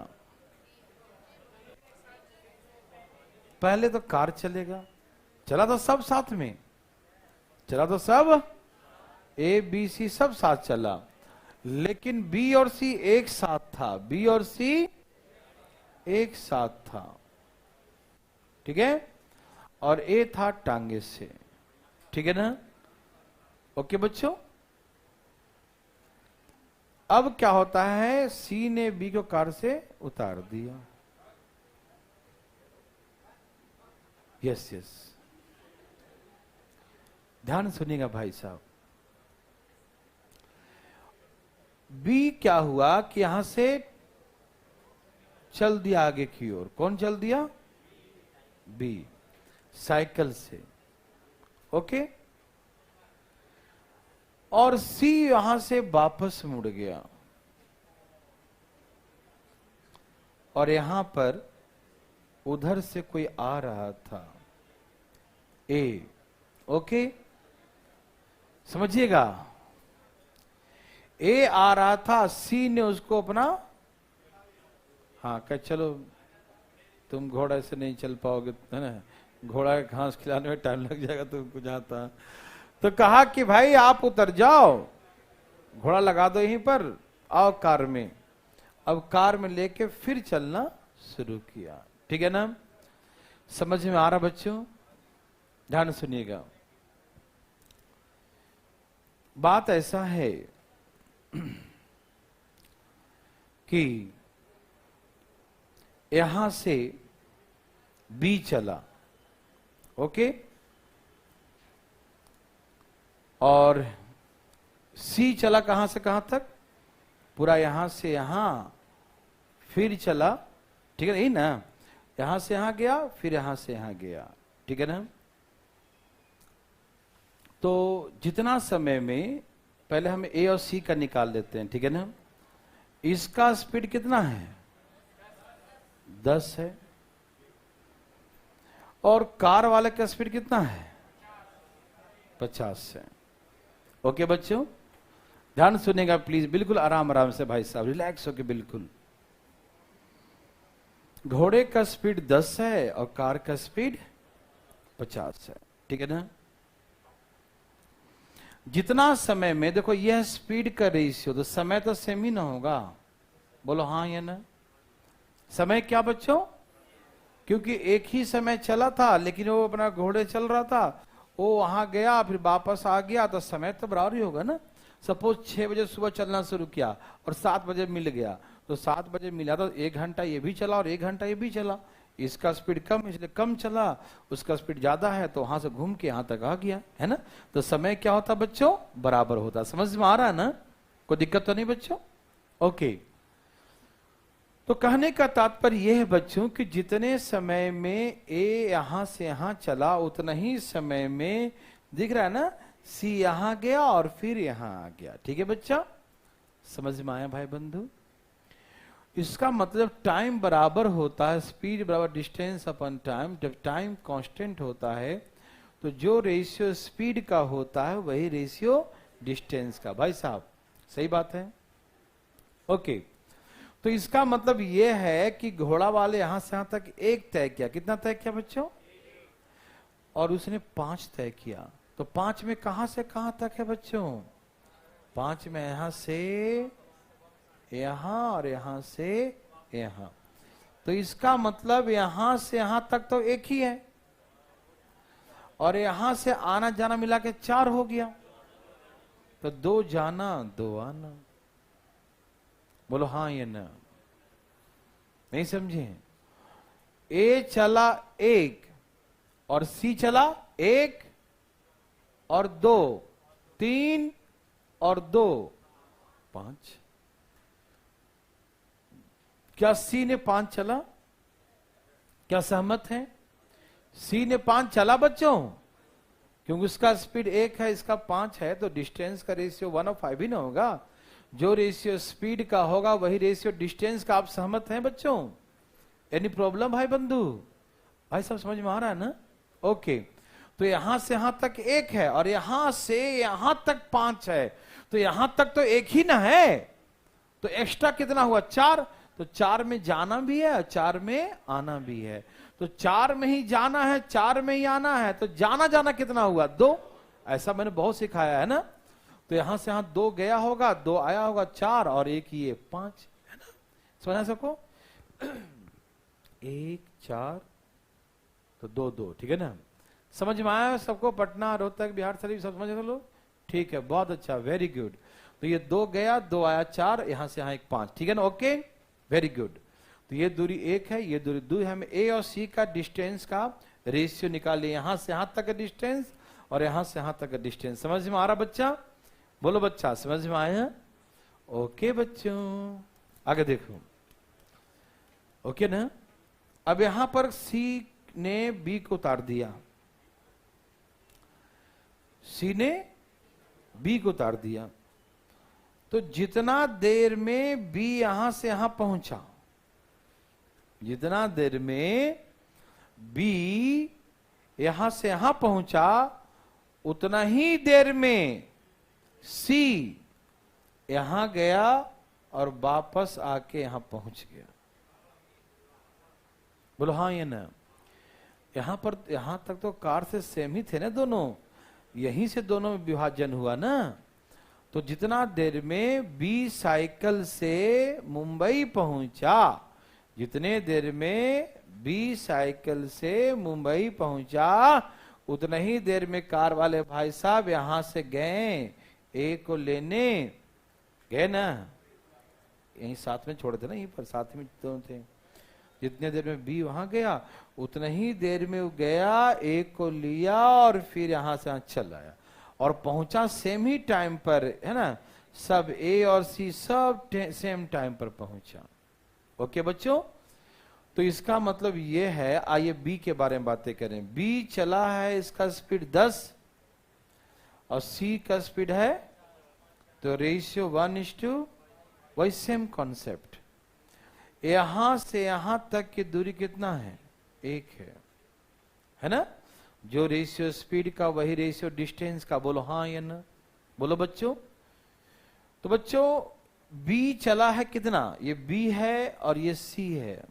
A: पहले तो कार चलेगा, चला तो सब साथ में, चला तो सब ए बी सी सब साथ चला, लेकिन बी और सी एक साथ था, बी और सी एक साथ था, ठीक है, और ए था टांगे से, ठीक है ना। ओके बच्चों, अब क्या होता है, सी ने बी को कार से उतार दिया। यस यस, ध्यान सुनिएगा भाई साहब। बी क्या हुआ कि यहां से चल दिया आगे की ओर। कौन चल दिया? बी, साइकिल से। ओके, और सी यहां से वापस मुड़ गया और यहां पर उधर से कोई आ रहा था, ए। ओके, समझिएगा, ए आ रहा था, सी ने उसको अपना, हाँ कह चलो तुम घोड़ा से नहीं चल पाओगे, है ना, घोड़ा के घास खिलाने में टाइम लग जाएगा तुमको जाता। तो कहा कि भाई आप उतर जाओ, घोड़ा लगा दो यहीं पर, आओ कार में। अब कार में लेके फिर चलना शुरू किया, ठीक है ना। समझ में आ रहा बच्चों? ध्यान सुनिएगा। बात ऐसा है कि यहां से बी चला, ओके, और सी चला कहां से कहां तक? पूरा यहां से यहां, फिर चला, ठीक है, यही ना, यहां से यहां गया, फिर यहां से यहां गया, ठीक है ना। तो जितना समय में, पहले हम ए और सी का निकाल लेते हैं, ठीक है ना। इसका स्पीड कितना है? 10 है, और कार वाले का स्पीड कितना है? 50 से। ओके बच्चों, ध्यान सुनेगा प्लीज, बिल्कुल आराम आराम से भाई साहब, रिलैक्स होके बिल्कुल। घोड़े का स्पीड 10 है और कार का स्पीड 50 है, ठीक है ना? जितना समय में, देखो यह स्पीड का रेशियो, तो समय तो सेम ही ना होगा, बोलो हाँ या ना? समय क्या बच्चों? क्योंकि एक ही समय चला था, लेकिन वो अपना घोड़े चल रहा था, वो वहां गया फिर वापस आ गया, तो समय तो बराबर ही होगा ना। सपोज 6 बजे सुबह चलना शुरू किया और 7 बजे मिल गया, तो 7 बजे मिला तो 1 घंटा ये भी चला और 1 घंटा ये भी चला। इसका स्पीड कम इसलिए कम चला, उसका स्पीड ज्यादा है तो वहां से घूम के यहां तक आ गया, है ना? तो समय क्या होता बच्चों? बराबर होता। समझ में आ रहा है ना? कोई दिक्कत तो नहीं बच्चों? ओके। तो कहने का तात्पर्य यह है बच्चों कि जितने समय में ए यहां से यहां चला, उतना ही समय में दिख रहा है ना, सी यहां गया और फिर यहां आ गया। ठीक है बच्चा? समझ में आया भाई बंधु? इसका मतलब टाइम बराबर होता है, स्पीड बराबर डिस्टेंस अपन टाइम। जब टाइम कांस्टेंट होता है तो जो रेशियो स्पीड का होता है वही रेशियो डिस्टेंस का। भाई साहब सही बात है? ओके। तो इसका मतलब यह है कि घोड़ा वाले यहां से यहां तक 1 तय किया। कितना तय किया बच्चों? और उसने 5 तय किया। तो 5 में कहां से कहां तक है बच्चों? 5 में यहां से यहां और यहां से यहां। तो इसका मतलब यहां से यहां तक तो एक ही है, और यहां से आना जाना मिला के 4 हो गया। तो 2 जाना 2 आना। बोलो हाँ या ना? नहीं समझे? ए चला 1 और सी चला 1 और 2, 3 और 2 5। क्या सी ने 5 चला? क्या सहमत है? सी ने 5 चला बच्चों, क्योंकि उसका स्पीड 1 है, इसका 5 है, तो डिस्टेंस का रेशियो 1/5 ही ना होगा। जो रेशियो स्पीड का होगा वही रेशियो डिस्टेंस का। आप सहमत हैं बच्चों? एनी प्रॉब्लम भाई बंधु? भाई सब समझ में आ रहा है ना? ओके। तो यहां से यहां तक 1 है और यहां से यहां तक 5 है, तो यहां तक तो 1 ही ना है, तो एक्स्ट्रा कितना हुआ? 4। तो 4 में जाना भी है और 4 में आना भी है। तो 4 में ही जाना है, 4 में ही आना है, तो जाना जाना कितना हुआ? 2। ऐसा मैंने बहुत सिखाया है ना। तो यहां से यहां 2 गया होगा, 2 आया होगा, 4 और 1 ये 5, है ना? समझा सबको? 1 4 तो 2 2, ठीक है ना? समझ में आया सबको? पटना, रोहतक, बिहार शरीफ सब समझ लो? ठीक है, बहुत अच्छा, वेरी गुड। तो ये 2 गया, 2 आया, 4, यहां से यहां 1 5, ठीक है ना? Okay, very good. तो ये दूरी 1 है, ये दूरी 2 है। हम ए और सी का डिस्टेंस का रेशियो निकाले, यहां से यहां तक का डिस्टेंस और यहां से यहां तक का डिस्टेंस। समझ में आ रहा बच्चा? बोलो बच्चा, समझ में आया? ओके बच्चों, आगे देखो। ओके ना? अब यहां पर सी ने बी को उतार दिया, सी ने बी को उतार दिया। तो जितना देर में बी यहां से यहां पहुंचा, जितना देर में बी यहां से यहां पहुंचा, उतना ही देर में सी यहां गया और वापस आके यहां पहुंच गया। बोलो हाँ या ना? यहां पर यहां तक तो कार से सेम ही थे ना दोनों, यहीं से दोनों में विभाजन हुआ ना। तो जितना देर में बी साइकिल से मुंबई पहुंचा, जितने देर में बी साइकिल से मुंबई पहुंचा, उतना ही देर में कार वाले भाई साहब यहां से गए, ए को लेने गए ना, यहीं साथ में छोड़े थे ना, यहीं पर साथ में दोनों थे। जितने देर में बी वहां गया, उतना ही देर में वो गया, ए को लिया और फिर यहां से चल आया और पहुंचा सेम ही टाइम पर, है ना? सब ए और सी सब सेम टाइम पर पहुंचा। ओके बच्चों? तो इसका मतलब ये है, आइए बी के बारे में बातें करें। बी चला है, इसका स्पीड 10 और सी का स्पीड है, तो रेशियो 1:, वही सेम कॉन्सेप्ट। यहां से यहां तक की दूरी कितना है? 1 है है ना? जो रेशियो स्पीड का वही रेशियो डिस्टेंस का। बोलो हाँ या ना? बोलो बच्चों। तो बच्चों बी चला है कितना? ये बी है और ये सी है।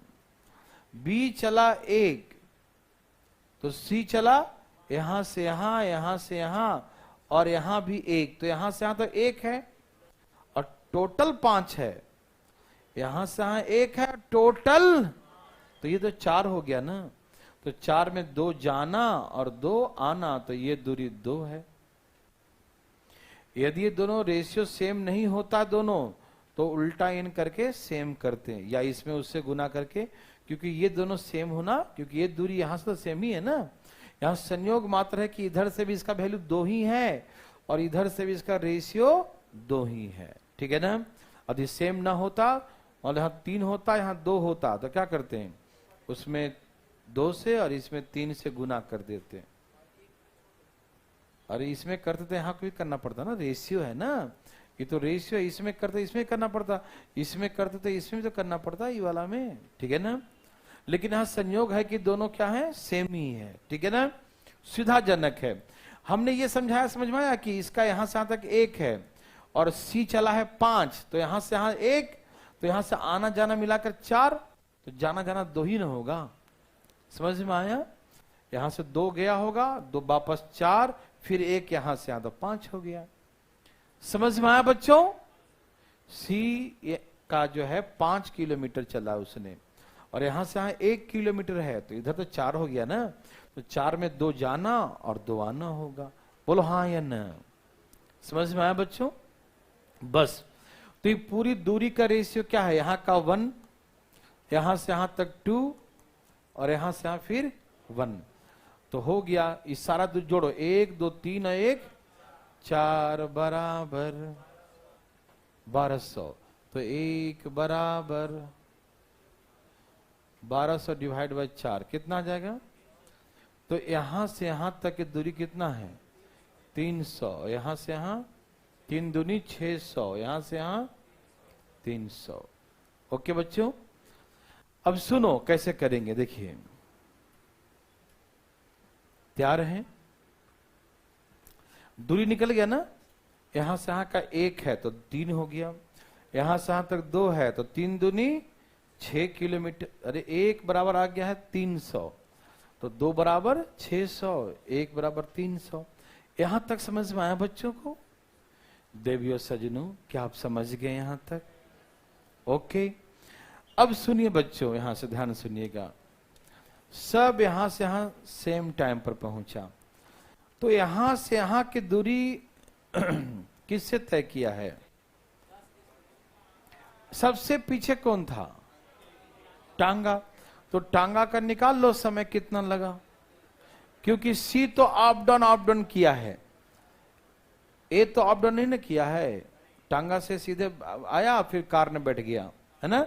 A: बी चला 1, तो सी चला यहां से यहां, यहां से यहां, और यहां भी 1, तो यहां से यहां तो 1 है और टोटल 5 है। यहां से यहां 1 है टोटल, तो ये तो 4 हो गया ना। तो 4 में 2 जाना और 2 आना, तो ये दूरी 2 है। यदि ये दोनों रेशियो सेम नहीं होता दोनों, तो उल्टा इन करके सेम करते हैं, या इसमें उससे गुना करके, क्योंकि ये दोनों सेम होना, क्योंकि ये दूरी यहां से तो सेम ही है ना। यहां संयोग मात्र है कि इधर से भी इसका वैल्यू 2 ही है और इधर से भी इसका रेशियो 2 ही है। ठीक है ना? यदि सेम ना होता और यहाँ 3 होता, यहाँ 2 होता, तो क्या करते हैं? उसमें 2 से और इसमें 3 से गुना कर देते हैं। अरे इसमें करते थे, यहाँ कोई करना पड़ता ना, रेशियो है ना, ये तो रेशियो है। इसमें करते इसमें करना पड़ता, इसमें करते थे इसमें भी तो करना पड़ता ये वाला में। ठीक है ना? लेकिन यहाँ संयोग है कि दोनों क्या है? सेम ही है। ठीक है ना? सुविधाजनक है। हमने ये समझाया, समझ में आया कि इसका यहां से यहां तक 1 है और सी चला है 5, तो यहां से यहां 1, तो यहां से आना जाना मिलाकर 4, तो जाना जाना 2 ही ना होगा। समझ में आया? यहां से 2 गया होगा, 2 वापस 4, फिर 1 यहां से यहां, तो 5 हो गया। समझ में आया बच्चों? सी का जो है 5 किलोमीटर चला उसने, और यहां से यहां 1 किलोमीटर है, तो इधर तो 4 हो गया ना। तो 4 में 2 जाना और 2 आना होगा। बोलो हाँ या ना? समझ में आया बच्चों? बस। तो ये पूरी दूरी का रेशियो क्या है? यहां का 1, यहां से यहां तक 2, और यहां से यहां फिर 1, तो हो गया। इस सारा जोड़ो, 1 2 3 और 1 4 बराबर 1200, तो 1 बराबर 1200 डिवाइड बाय 4 कितना आ जाएगा? तो यहां से यहां तक की दूरी कितना है? 300। यहां से यहां 3 दूनी 600, यहां से यहां 300। ओके बच्चों, अब सुनो कैसे करेंगे। देखिए, तैयार हैं? दूरी निकल गया ना। यहां से यहां का 1 है तो 3 हो गया, यहां से यहां तक 2 है तो 3 दूनी 6 किलोमीटर। अरे 1 बराबर आ गया है 300, तो 2 बराबर 600, 1 बराबर 300। यहां तक समझ में आया बच्चों को? देवियों सजनों, क्या आप समझ गए यहां तक? ओके। अब सुनिए बच्चों, यहां से ध्यान सुनिएगा। सब यहां से यहां सेम टाइम पर पहुंचा, तो यहां से यहां की दूरी किससे तय किया है? सबसे पीछे कौन था? टांगा। तो टांगा का निकाल लो समय कितना लगा, क्योंकि सी तो अप डाउन किया है, ए तो अप डाउन नहीं ना किया है। टांगा से सीधे आया फिर कार में बैठ गया, है ना?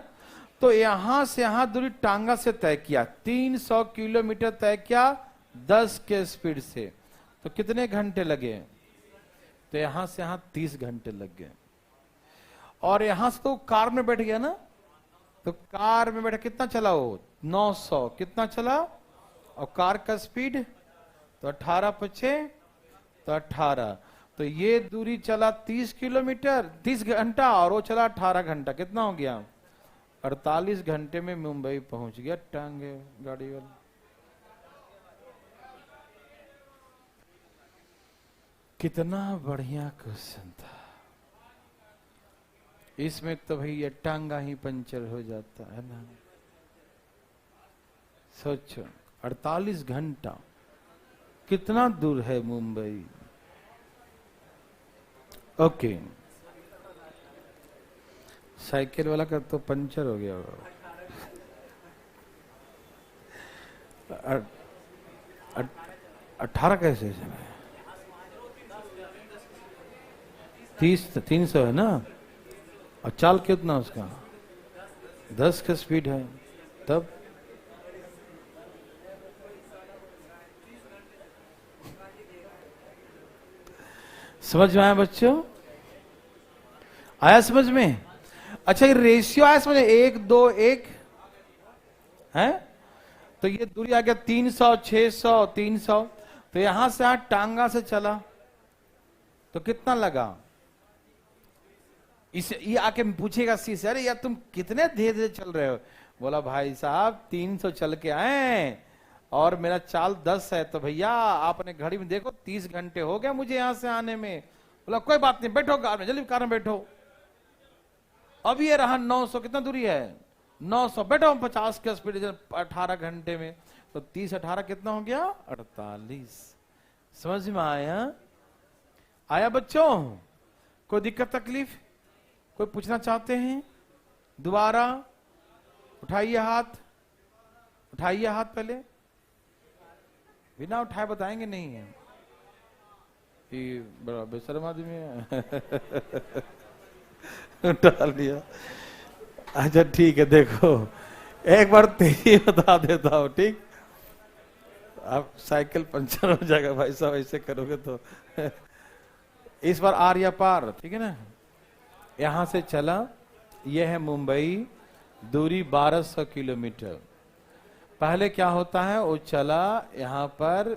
A: तो यहां से यहां दूरी टांगा से तय किया, 300 किलोमीटर तय किया 10 के स्पीड से, तो कितने घंटे लगे? तो यहां से यहां 30 घंटे लग गए। और यहां से तो कार में बैठ गया ना, तो कार में बैठ कितना चला वो? 900 कितना चला? और कार का स्पीड तो 18 पचे तो 18, तो ये दूरी चला 30 किलोमीटर 30 घंटा, और वो चला 18 घंटा। कितना हो गया? 48 घंटे में मुंबई पहुंच गया टांगे गाड़ी वाला। कितना बढ़िया क्वेश्चन था। इसमें तो भैया टांगा ही पंचर हो जाता है ना। सोचो 48 घंटा कितना दूर है मुंबई। ओके, साइकिल वाला का तो पंचर हो गया होगा। 18 कैसे चला? 300 है ना, और चाल कितना उसका? 10 का स्पीड है, तब समझ में आया बच्चों? आया समझ में? अच्छा, ये रेशियो आया समझ? 1 2 1 है। तो ये दूरी आ गया 300, 600, 300। तो यहां से यहां टांगा से चला तो कितना लगा? इसे ये आके पूछेगा सी से, अरे यार तुम कितने धीरे धीरे चल रहे हो? बोला भाई साहब 300 चल के आए और मेरा चाल 10 है, तो भैया आपने घड़ी में देखो 30 घंटे हो गए मुझे यहां से आने में। बोला कोई बात नहीं, बैठो कार में, जल्दी कार में बैठो। अब ये रहा 900, कितना दूरी है? 900, बैठो 50 के स्पीड 18 घंटे में, तो 30 18 कितना हो गया? 48। समझ में आया? आया बच्चों? कोई दिक्कत तकलीफ? कोई पूछना चाहते हैं? दोबारा उठाइए हाथ, उठाइए हाथ पहले, बिना उठाए बताएंगे नहीं है कि बड़ा बेशर्म आदमी है। उठा लिया। अच्छा ठीक है, देखो एक बार तेजी बता देता हूं, ठीक? आप साइकिल पंचर हो जाएगा भाई साहब ऐसे करोगे तो। इस बार आर या पार, ठीक है ना? यहां से चला, यह है मुंबई, दूरी 1200 किलोमीटर। पहले क्या होता है, वो चला यहां पर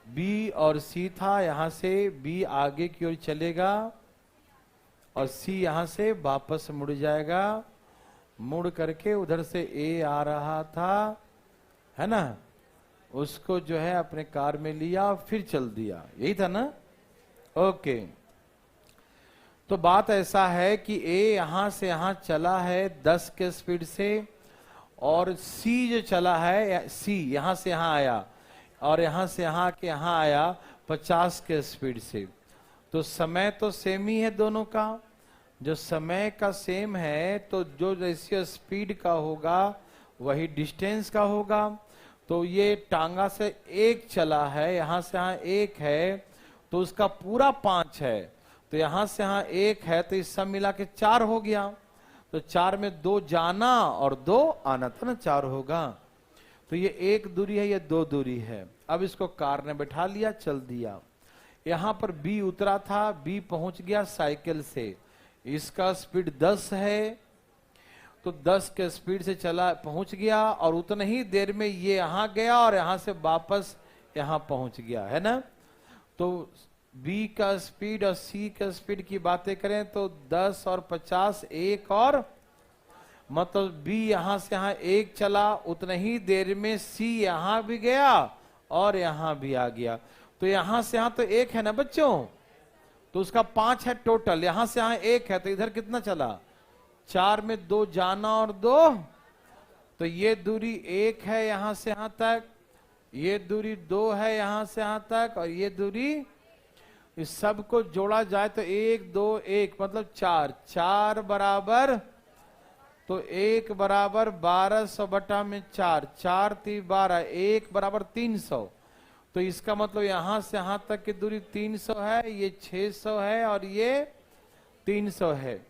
A: बी और सी था, यहां से बी आगे की ओर चलेगा और सी यहां से वापस मुड़ जाएगा, मुड़ करके उधर से ए आ रहा था, है ना? उसको जो है अपने कार में लिया फिर चल दिया, यही था ना? ओके। तो बात ऐसा है कि ए यहां से यहां चला है 10 के स्पीड से, और सी जो चला है, सी यहां से यहां आया और यहां से यहां के यहां आया 50 के स्पीड से। तो समय तो सेम ही है दोनों का। जो समय का सेम है तो जो रेशियो स्पीड का होगा वही डिस्टेंस का होगा। तो ये टांगा से 1 चला है, यहां से यहां 1 है, तो उसका पूरा 5 है। तो यहां से यहां 1 है, तो इस सब मिला के 4 हो गया। तो 4 में 2 जाना और 2 आना था ना, 4 होगा। तो ये 1 दूरी है, ये 2 दूरी है। अब इसको कार ने बैठा लिया, चल दिया। यहां पर बी उतरा था, बी पहुंच गया साइकिल से, इसका स्पीड 10 है, तो 10 के स्पीड से चला, पहुंच गया, और उतने ही देर में ये यहां गया और यहां से वापस यहां पहुंच गया, है ना? तो बी का स्पीड और सी का स्पीड की बातें करें तो 10 और 50, 1 और, मतलब बी यहां से यहां 1 चला, उतने ही देर में सी यहां भी गया और यहां भी आ गया। तो यहां से यहां तो 1 है ना बच्चों, तो उसका 5 है टोटल। यहां से यहां 1 है, तो इधर कितना चला? 4 में 2 जाना और 2, तो ये दूरी 1 है यहां से यहां तक, ये दूरी 2 है यहां से यहां तक, और ये दूरी, इस सब को जोड़ा जाए तो 1 2 1 मतलब 4, 4 बराबर, तो 1 बराबर 1200 बटा में 4, 4 3 12, 1 बराबर 300। तो इसका मतलब यहां से यहां तक की दूरी 300 है, ये 600 है और ये 300 है।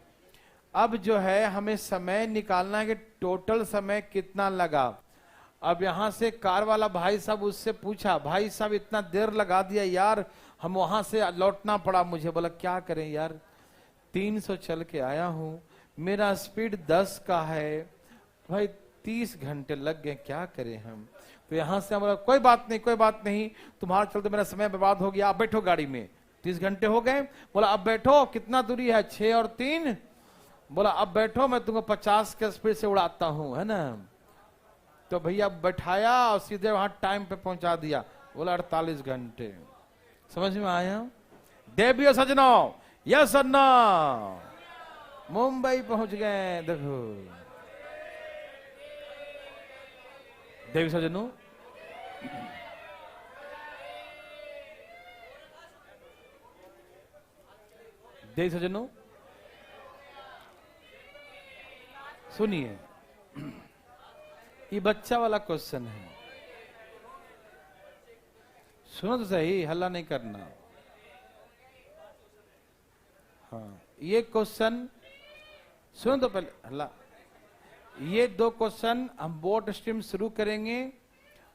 A: अब जो है हमें समय निकालना है कि टोटल समय कितना लगा। अब यहां से कार वाला भाई साहब उससे पूछा, भाई साहब इतना देर लगा दिया यार, हम वहां से लौटना पड़ा मुझे। बोला क्या करें यार, 300 चल के आया हूं, मेरा स्पीड 10 का है, भाई 30 घंटे लग गए, क्या करें हम? तो यहां से बोला कोई बात नहीं, कोई बात नहीं, तुम्हारा चलते मेरा समय बर्बाद हो गया, आप बैठो गाड़ी में, 30 घंटे हो गए। बोला अब बैठो, कितना दूरी है? 6 और 3। बोला अब बैठो, मैं तुमको 50 के स्पीड से उड़ाता हूं, है ना? तो भैया बैठाया और सीधे वहां टाइम पे पहुंचा दिया। बोला 48 घंटे। समझ में आया? देवियों सजनों, यस और नो, मुंबई पहुंच गए। देखो देवी सजनों, देवी सजनों सुनिए, ये बच्चा वाला क्वेश्चन है, सुनो तो सही, हल्ला नहीं करना। हाँ ये क्वेश्चन सुनो तो पहले, हल्ला। ये 2 क्वेश्चन हम बोट स्ट्रीम शुरू करेंगे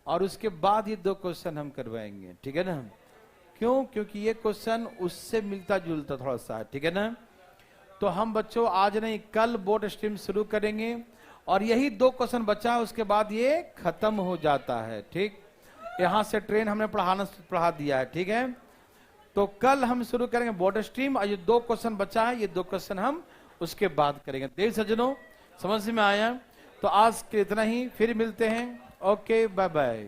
A: और उसके बाद ये 2 क्वेश्चन हम करवाएंगे, ठीक है ना? क्यों? क्योंकि ये क्वेश्चन उससे मिलता जुलता थोड़ा सा है, ठीक है ना? तो हम बच्चों आज नहीं कल बोट स्ट्रीम शुरू करेंगे और यही 2 क्वेश्चन बचा है, उसके बाद ये खत्म हो जाता है। ठीक, यहां से ट्रेन हमने पढ़ा दिया है। ठीक है, तो कल हम शुरू करेंगे बोर्ड स्ट्रीम, और ये 2 क्वेश्चन बचा है, ये 2 क्वेश्चन हम उसके बाद करेंगे। देव सज्जनों, समझ में आया? तो आज के इतना ही, फिर मिलते हैं। Okay, bye bye.